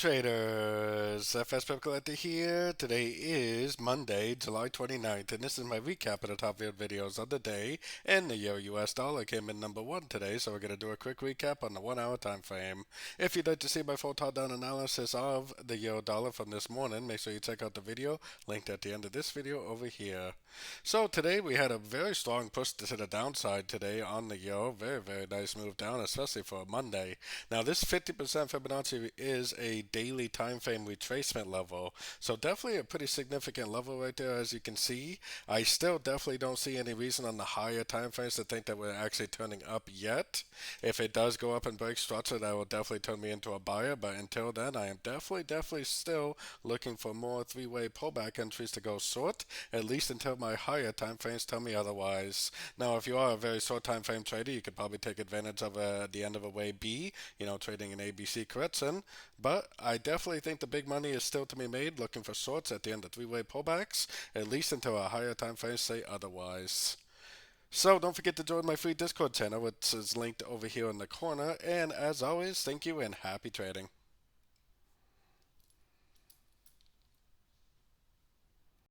traders, FX Pip Collector here. Today is Monday, July 29th, and this is my recap of the top viewed videos of the day. And the Euro US dollar came in number one today, so we're going to do a quick recap on the 1 hour time frame. If you'd like to see my full top down analysis of the Euro dollar from this morning, make sure you check out the video linked at the end of this video over here. So today we had a very strong push to the downside today on the Euro. Very nice move down, especially for a Monday. Now this 50% Fibonacci is a daily time frame retracement level, so definitely a pretty significant level right there. As you can see, I still definitely don't see any reason on the higher time frames to think that we're actually turning up yet. If it does go up and break structure, that will definitely turn me into a buyer, but until then I am definitely still looking for more three-way pullback entries to go short, at least until my higher time frames tell me otherwise. Now if you are a very short time frame trader, you could probably take advantage of the end of a way B, trading an ABC correction, but I definitely think the big money is still to be made looking for shorts at the end of three-way pullbacks, at least until a higher time frame say otherwise. So don't forget to join my free Discord channel, which is linked over here in the corner, and as always, thank you and happy trading.